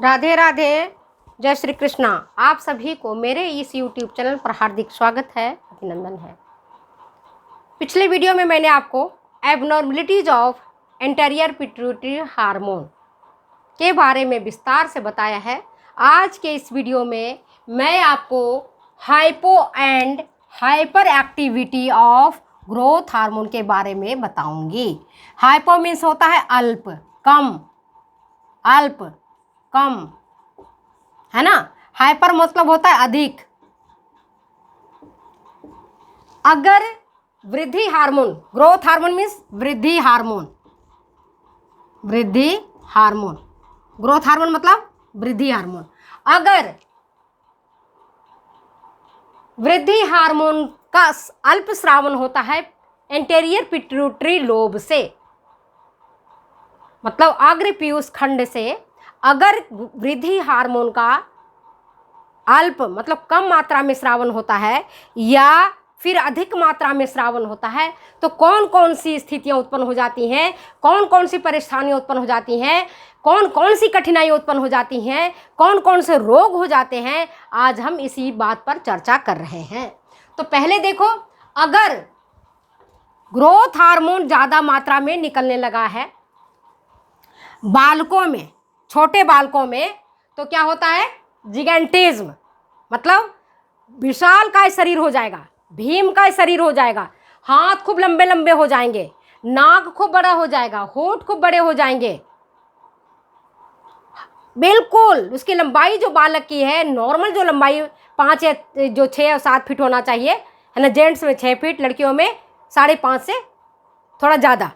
राधे राधे, जय श्री कृष्णा। आप सभी को मेरे इस YouTube चैनल पर हार्दिक स्वागत है, अभिनंदन है। पिछले वीडियो में मैंने आपको abnormalities of anterior pituitary hormone के बारे में विस्तार से बताया है। आज के इस वीडियो में मैं आपको hypo and hyper activity of growth hormone के बारे में बताऊंगी। हाइपो मीन्स होता है अल्प, कम, अल्प कम, है ना। हाइपर मतलब होता है अधिक। अगर वृद्धि हार्मोन, ग्रोथ हार्मोन मीन्स वृद्धि हार्मोन, वृद्धि हार्मोन, ग्रोथ हार्मोन मतलब वृद्धि हार्मोन। अगर वृद्धि हार्मोन का अल्प स्रावन होता है एंटीरियर पिट्यूटरी लोब से, मतलब अग्र पीयूष खंड से, अगर वृद्धि हार्मोन का अल्प मतलब कम मात्रा में स्रावन होता है या फिर अधिक मात्रा में स्रावन होता है तो कौन कौन सी स्थितियां उत्पन्न हो जाती हैं, कौन कौन सी परेशानियां उत्पन्न हो जाती हैं, कौन कौन सी कठिनाइयां उत्पन्न हो जाती हैं, कौन कौन से रोग हो जाते हैं, आज हम इसी बात पर चर्चा कर रहे हैं। तो पहले देखो, अगर ग्रोथ हार्मोन ज़्यादा मात्रा में निकलने लगा है बालकों में, छोटे बालकों में, तो क्या होता है, जिगेंटिज्म मतलब विशाल का शरीर हो जाएगा, भीम का शरीर हो जाएगा, हाथ खूब लंबे लंबे हो जाएंगे, नाक खूब बड़ा हो जाएगा, होंठ खूब बड़े हो जाएंगे। बिल्कुल उसकी लंबाई जो बालक की है, नॉर्मल जो लंबाई 5 या जो 6 या 7 फीट होना चाहिए, है ना। जेंट्स में 6 फीट, लड़कियों में 5.5 से थोड़ा ज़्यादा,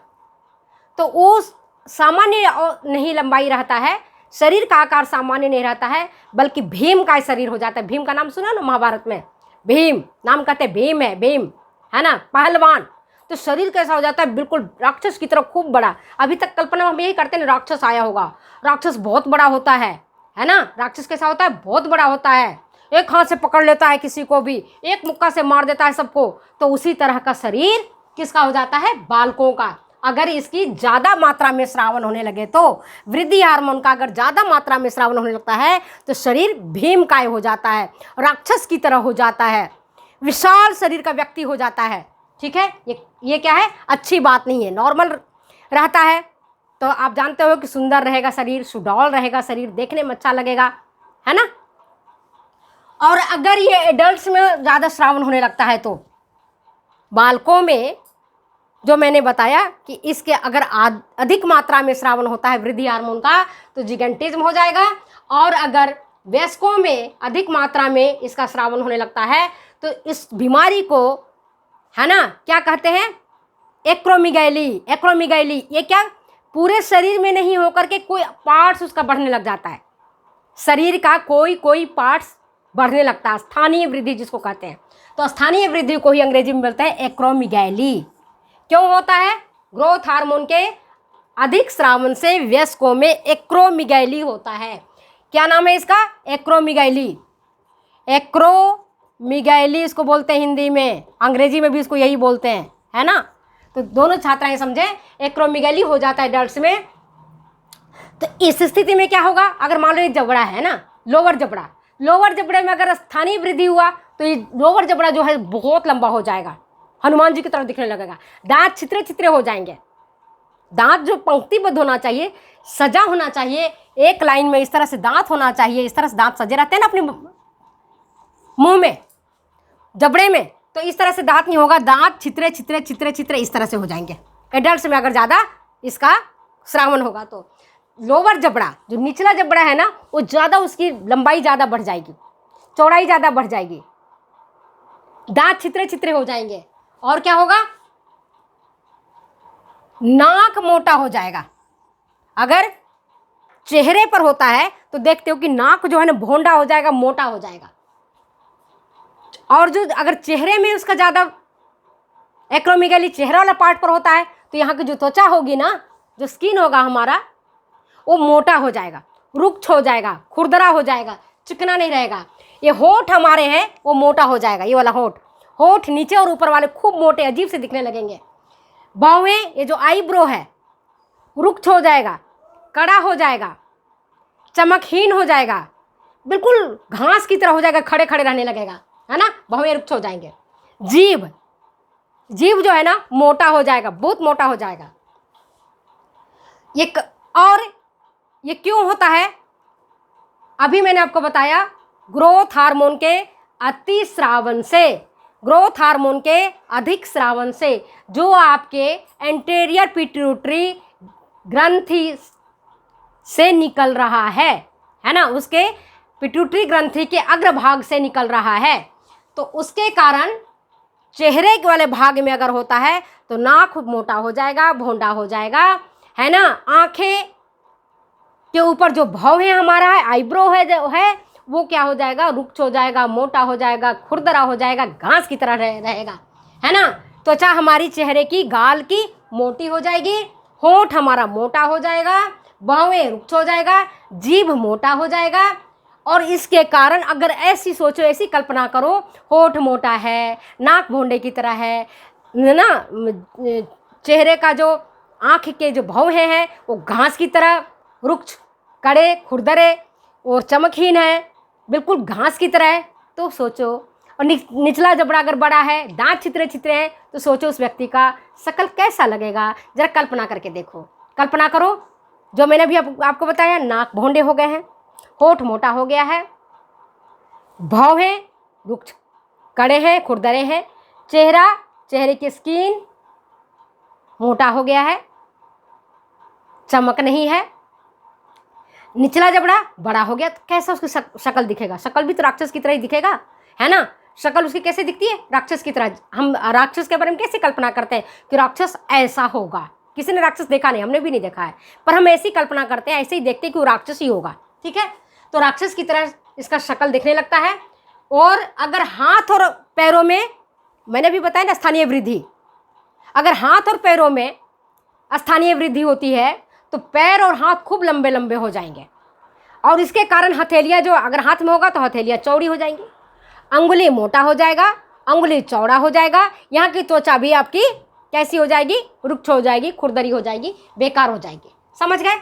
तो उस सामान्य नहीं लंबाई रहता है, शरीर का आकार सामान्य नहीं रहता है, बल्कि भीम का शरीर हो जाता है। भीम का नाम सुना ना महाभारत में, भीम नाम कहते हैं, भीम है, भीम है ना, पहलवान। तो शरीर कैसा हो जाता है, बिल्कुल राक्षस की तरह खूब बड़ा। अभी तक कल्पना हम यही करते हैं, राक्षस आया होगा, राक्षस बहुत बड़ा होता है ना। राक्षस कैसा होता है, बहुत बड़ा होता है, एक हाथ से पकड़ लेता है किसी को भी, एक मुक्का से मार देता है सबको। तो उसी तरह का शरीर किसका हो जाता है, बालकों का। अगर इसकी ज़्यादा मात्रा में स्रावन होने लगे तो, वृद्धि हार्मोन का अगर ज़्यादा मात्रा में स्रावन होने लगता है तो शरीर भीमकाय हो जाता है, राक्षस की तरह हो जाता है, विशाल शरीर का व्यक्ति हो जाता है। ठीक है, ये क्या है, अच्छी बात नहीं है। नॉर्मल रहता है तो आप जानते हो कि सुंदर रहेगा शरीर, सुडौल रहेगा शरीर, देखने में अच्छा लगेगा, है ना। और अगर ये एडल्ट्स में ज़्यादा स्रावन होने लगता है तो बालकों में, जो मैंने बताया कि इसके अगर अधिक मात्रा में स्रावन होता है वृद्धि हार्मोन का तो जिगेंटिज्म हो जाएगा। और अगर वयस्कों में अधिक मात्रा में इसका स्रावन होने लगता है तो इस बीमारी को, है ना, क्या कहते हैं, एक्रोमीगैली। एक्रोमीगैली ये क्या, पूरे शरीर में नहीं होकर के कोई पार्ट्स उसका बढ़ने लग जाता है, शरीर का कोई पार्ट्स बढ़ने लगता है, स्थानीय वृद्धि जिसको कहते हैं। तो स्थानीय वृद्धि को ही अंग्रेजी में बोलते हैं एक्रोमीगैली। क्यों होता है, ग्रोथ हार्मोन के अधिक स्रावन से वयस्कों में एक्रोमीगैली होता है। क्या नाम है इसका, एक्रोमीगैली। एक्रोमीगैली इसको बोलते हैं हिंदी में, अंग्रेजी में भी इसको यही बोलते हैं, है ना। तो दोनों छात्राएं समझें, एक्रोमीगैली हो जाता है एडल्ट्स में। तो इस स्थिति में क्या होगा, अगर मान लो ये जबड़ा है ना, लोअर जबड़ा, लोअर जबड़े में अगर स्थानीय वृद्धि हुआ तो ये लोअर जबड़ा जो है बहुत लंबा हो जाएगा, हनुमान जी की तरह दिखने लगेगा, दांत छितरे छितरे हो जाएंगे, दांत जो पंक्तिबद्ध होना चाहिए, सजा होना चाहिए, एक लाइन में इस तरह से दांत होना चाहिए, इस तरह से दांत सजे रहते हैं ना अपने मुंह में, जबड़े में, तो इस तरह से दांत नहीं होगा, दांत छितरे छितरे छितरे छितरे इस तरह से हो जाएंगे एडल्ट्स में अगर ज़्यादा इसका स्रावन होगा तो। लोअर जबड़ा, जो निचला जबड़ा है ना, वो ज़्यादा, उसकी लंबाई ज़्यादा बढ़ जाएगी, चौड़ाई ज़्यादा बढ़ जाएगी, दांत छितरे छितरे हो जाएंगे। और क्या होगा, नाक मोटा हो जाएगा। अगर चेहरे पर होता है तो देखते हो कि नाक जो है ना भोंडा हो जाएगा, मोटा हो जाएगा। और जो अगर चेहरे में उसका ज़्यादा एक्रोमीगैली चेहरा वाला पार्ट पर होता है तो यहाँ की जो त्वचा होगी ना, जो स्किन होगा हमारा, वो मोटा हो जाएगा, रुक्ष हो जाएगा, खुरदरा हो जाएगा, चिकना नहीं रहेगा। ये होंठ हमारे हैं वो मोटा हो जाएगा, ये वाला होंठ नीचे और ऊपर वाले खूब मोटे अजीब से दिखने लगेंगे। बाहें, ये जो आईब्रो है रुक्ष हो जाएगा, कड़ा हो जाएगा, चमकहीन हो जाएगा, बिल्कुल घास की तरह हो जाएगा, खड़े खड़े रहने लगेगा, है ना, भवें रुक्ष हो जाएंगे। जीभ जीभ जो है ना मोटा हो जाएगा, बहुत मोटा हो जाएगा। और ये क्यों होता है? अभी मैंने आपको बताया, ग्रोथ हार्मोन के अतिस्रावन से, ग्रोथ हार्मोन के अधिक स्रावन से, जो आपके एंटेरियर पिट्यूटरी ग्रंथि से निकल रहा है ना, उसके पिट्यूटरी ग्रंथि के अग्रभाग से निकल रहा है, तो उसके कारण चेहरे के वाले भाग में अगर होता है तो नाक मोटा हो जाएगा, भौंडा हो जाएगा, है ना। आंखें के ऊपर जो भौं है हमारा है, आईब्रो है जो है, वो क्या हो जाएगा, रुक्ष हो जाएगा, मोटा हो जाएगा, खुरदरा हो जाएगा, घास की तरह रहेगा, है ना। त्वचा हमारी चेहरे की, गाल की मोटी हो जाएगी, होंठ हमारा मोटा हो जाएगा, भौवें रुक्ष हो जाएगा, जीभ मोटा हो जाएगा। और इसके कारण अगर ऐसी सोचो, ऐसी कल्पना करो, होठ मोटा है, नाक भौंडे की तरह है ना, चेहरे का जो आँख के जो भौं हैं वो घास की तरह रुक्ष, कड़े, खुरदरे और चमकहीन है, बिल्कुल घास की तरह है, तो सोचो। और निचला जबड़ा अगर बड़ा है, दांत छितरे छितरे हैं, तो सोचो उस व्यक्ति का शक्ल कैसा लगेगा, जरा कल्पना करके देखो। कल्पना करो, जो मैंने अभी आपको बताया, नाक भौंडे हो गए हैं, होठ मोटा हो गया है, भौं हैं रुक्ष, कड़े हैं, खुरदरे हैं, चेहरे की स्किन मोटा हो गया है, चमक नहीं है, निचला जबड़ा बड़ा हो गया, तो कैसा उसकी शक्ल दिखेगा? शक्ल भी तो राक्षस की तरह ही दिखेगा, है ना। शक्ल उसकी कैसे दिखती है? राक्षस की तरह। हम राक्षस के बारे में कैसे कल्पना करते हैं कि राक्षस ऐसा होगा? किसी ने राक्षस देखा नहीं, हमने भी नहीं देखा है, पर हम ऐसी कल्पना करते हैं, ऐसे ही देखते हैं कि वो राक्षस ही होगा, ठीक है। तो राक्षस की तरह इसका शक्ल दिखने लगता है। और अगर हाथ और पैरों में, मैंने भी बताया ना, स्थानीय वृद्धि, अगर हाथ और पैरों में स्थानीय वृद्धि होती है तो पैर और हाथ खूब लंबे लंबे हो जाएंगे, और इसके कारण हथेलियाँ, जो अगर हाथ में होगा तो हथेलियाँ चौड़ी हो जाएंगी, अंगुली मोटा हो जाएगा, अंगुली चौड़ा हो जाएगा, यहाँ की त्वचा भी आपकी कैसी हो जाएगी? रुक्ष हो जाएगी, खुरदरी हो जाएगी, बेकार हो जाएगी। समझ गए?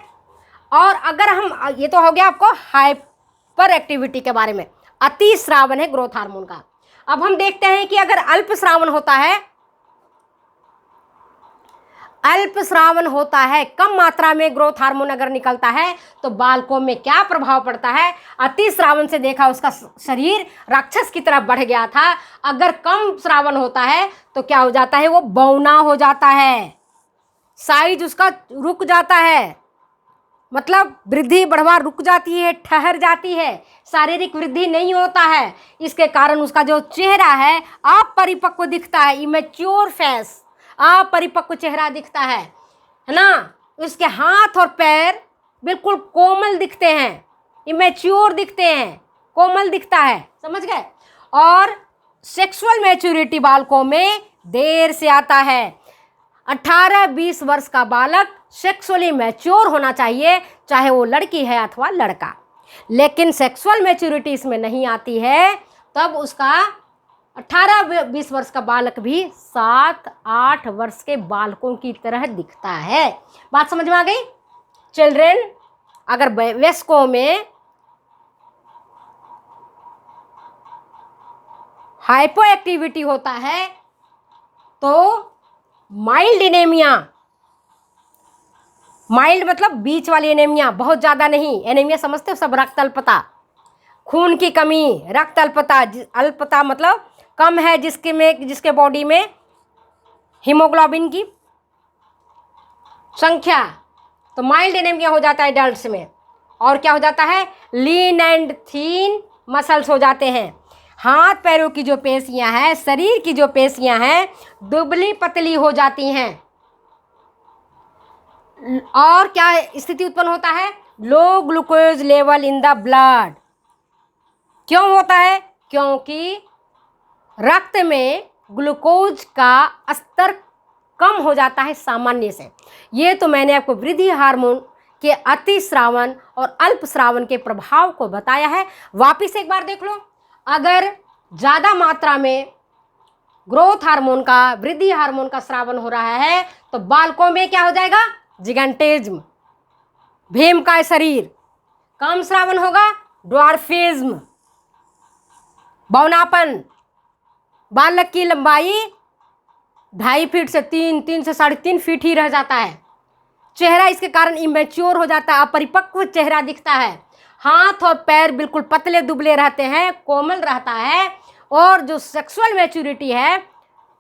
और अगर हम, ये तो हो गया आपको हाइपर एक्टिविटी के बारे में, अति स्रावन है ग्रोथ हार्मोन का। अब हम देखते हैं कि अगर अल्प स्रावन होता है, अल्प स्रावन होता है, कम मात्रा में ग्रोथ हार्मोन अगर निकलता है तो बालकों में क्या प्रभाव पड़ता है? अति स्रावन से देखा उसका शरीर राक्षस की तरफ बढ़ गया था। अगर कम स्रावन होता है तो क्या हो जाता है? वो बौना हो जाता है, साइज उसका रुक जाता है, मतलब वृद्धि बढ़वा रुक जाती है, ठहर जाती है, शारीरिक वृद्धि नहीं होता है। इसके कारण उसका जो चेहरा है अपरिपक्व दिखता है, इमेच्योर फेस, अपरिपक्व चेहरा दिखता है ना। उसके हाथ और पैर बिल्कुल कोमल दिखते हैं, इमेच्योर दिखते हैं, कोमल दिखता है। समझ गए? और सेक्सुअल मैच्योरिटी बालकों में देर से आता है। 18-20 वर्ष का बालक सेक्सुअली मैच्योर होना चाहिए, चाहे वो लड़की है अथवा लड़का। लेकिन सेक्सुअल मैच्योरिटी इसमें नहीं आती है, तब उसका 18-20 वर्ष का बालक भी 7-8 वर्ष के बालकों की तरह दिखता है। बात समझ में आ गई? चिल्ड्रेन, अगर वयस्कों में हाइपो एक्टिविटी होता है तो माइल्ड एनीमिया, माइल्ड मतलब बीच वाली एनीमिया, बहुत ज़्यादा नहीं। एनीमिया समझते हो सब? रक्त अल्पता, खून की कमी, रक्त अल्पता। अल्पता मतलब कम है जिसके बॉडी में हीमोग्लोबिन की संख्या, तो माइल्ड एनीमिया हो जाता है एडल्ट्स में। और क्या हो जाता है? लीन एंड थीन मसल्स हो जाते हैं। हाथ पैरों की जो पेशियां हैं, शरीर की जो पेशियां हैं, दुबली पतली हो जाती हैं। और क्या स्थिति उत्पन्न होता है? Low glucose level in the blood. क्यों होता है? क्योंकि रक्त में ग्लूकोज का स्तर कम हो जाता है सामान्य से। ये तो मैंने आपको वृद्धि हार्मोन के अतिस्रावन और अल्प स्रावन के प्रभाव को बताया है। वापिस एक बार देख लो, अगर ज़्यादा मात्रा में ग्रोथ हार्मोन का, वृद्धि हार्मोन का स्रावन हो रहा है तो बालकों में क्या हो जाएगा? जिगेंटिज्म, भीम का शरीर, कम श्रावण होगा ड्वार्फिज्म, बौनापन, बालक की लंबाई 2.5 फीट से 3 से 3.5 फीट ही रह जाता है। चेहरा इसके कारण इमेच्योर हो जाता है, अपरिपक्व चेहरा दिखता है। हाथ और पैर बिल्कुल पतले दुबले रहते हैं, कोमल रहता है। और जो सेक्सुअल मैच्योरिटी है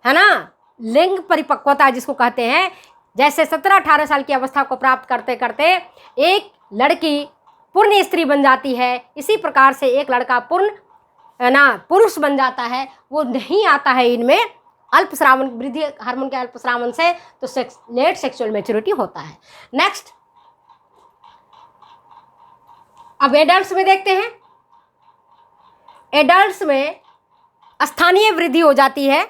ना, लिंग परिपक्वता जिसको कहते हैं, जैसे 17-18 साल की अवस्था को प्राप्त करते करते एक लड़की पूर्ण स्त्री बन जाती है, इसी प्रकार से एक लड़का पूर्ण पुरुष बन जाता है। वो नहीं आता है इनमें अल्पश्रावन, वृद्धि हार्मोन के अल्पश्रावन से, तो लेट सेक्सुअल मैच्योरिटी होता है। नेक्स्ट, अब एडल्ट्स में देखते हैं। एडल्ट्स में स्थानीय वृद्धि हो जाती है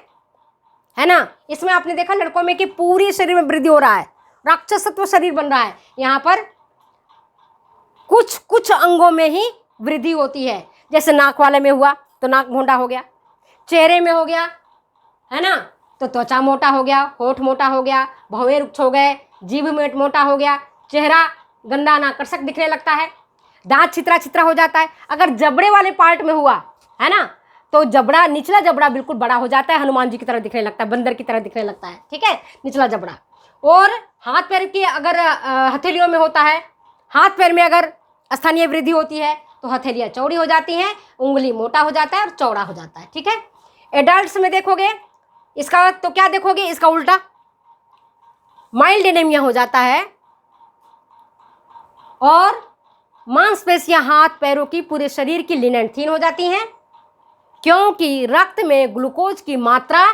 ना। इसमें आपने देखा लड़कों में कि पूरी शरीर में वृद्धि हो रहा है, राक्षसत्व शरीर बन रहा है। यहाँ पर कुछ कुछ अंगों में ही वृद्धि होती है, जैसे नाक वाले में हुआ तो नाक मोटा हो गया, चेहरे में हो गया है ना, तो त्वचा मोटा हो गया, होठ मोटा हो गया, भौहें रुक्ष हो गए, जीभ में मोटा हो गया, चेहरा गंदा नाकर्षक दिखने लगता है, दांत छितरा छितरा हो जाता है। अगर जबड़े वाले पार्ट में हुआ है ना, तो जबड़ा, निचला जबड़ा बिल्कुल बड़ा हो जाता है, हनुमान जी की तरह दिखने लगता है, बंदर की तरह दिखने लगता है, ठीक है, निचला जबड़ा। और हाथ पैर की अगर हथेलियों में होता है, हाथ पैर में अगर स्थानीय वृद्धि होती है तो हथेलियाँ चौड़ी हो जाती हैं, उंगली मोटा हो जाता है और चौड़ा हो जाता है, ठीक है। एडल्ट्स में देखोगे इसका, तो क्या देखोगे, इसका उल्टा माइल्ड एनीमिया हो जाता है और मांसपेशियां हाथ पैरों की पूरे शरीर की लिनेंथीन हो जाती हैं, क्योंकि रक्त में ग्लूकोज की मात्रा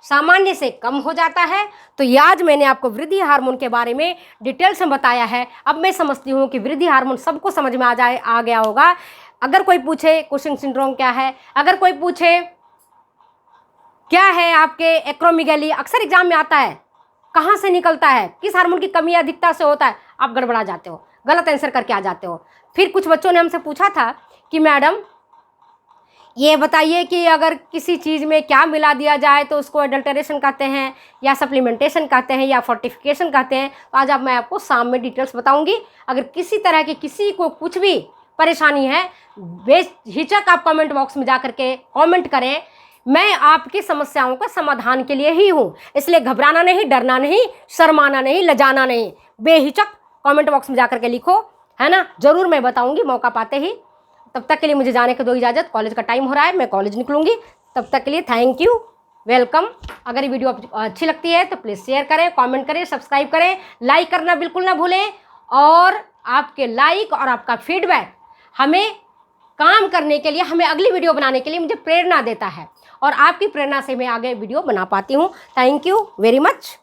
सामान्य से कम हो जाता है। तो ये आज मैंने आपको वृद्धि हार्मोन के बारे में डिटेल से बताया है। अब मैं समझती हूँ कि वृद्धि हार्मोन सबको समझ में आ गया होगा। अगर कोई पूछे कुशिंग सिंड्रोम क्या है, अगर कोई पूछे क्या है आपके एक्रोमेगाली, अक्सर एग्जाम में आता है, कहाँ से निकलता है, किस हार्मोन की कमी अधिकता से होता है, आप गड़बड़ा जाते हो, गलत आंसर करके आ जाते हो। फिर कुछ बच्चों ने हमसे पूछा था कि मैडम ये बताइए कि अगर किसी चीज़ में क्या मिला दिया जाए तो उसको एडल्टरेशन कहते हैं या सप्लीमेंटेशन कहते हैं या फोर्टिफिकेशन कहते हैं। तो आज मैं आपको शाम में डिटेल्स बताऊंगी। अगर किसी तरह की किसी को कुछ भी परेशानी है, बेहिचक आप कमेंट बॉक्स में जा करके कमेंट करें। मैं आपकी समस्याओं का समाधान के लिए ही हूँ, इसलिए घबराना नहीं, डरना नहीं, शर्माना नहीं, लजाना नहीं, बेहिचक कमेंट बॉक्स में जा करके लिखो, है ना। ज़रूर मैं बताऊंगी मौका पाते ही। तब तक के लिए मुझे जाने को दो इजाज़त, कॉलेज का टाइम हो रहा है, मैं कॉलेज निकलूंगी। तब तक के लिए थैंक यू, वेलकम। अगर ये वीडियो अच्छी लगती है तो प्लीज़ शेयर करें, कमेंट करें, सब्सक्राइब करें, लाइक करना बिल्कुल ना भूलें। और आपके लाइक और आपका फीडबैक हमें काम करने के लिए, हमें अगली वीडियो बनाने के लिए मुझे प्रेरणा देता है, और आपकी प्रेरणा से मैं आगे वीडियो बना पाती हूँ। Thank you very much.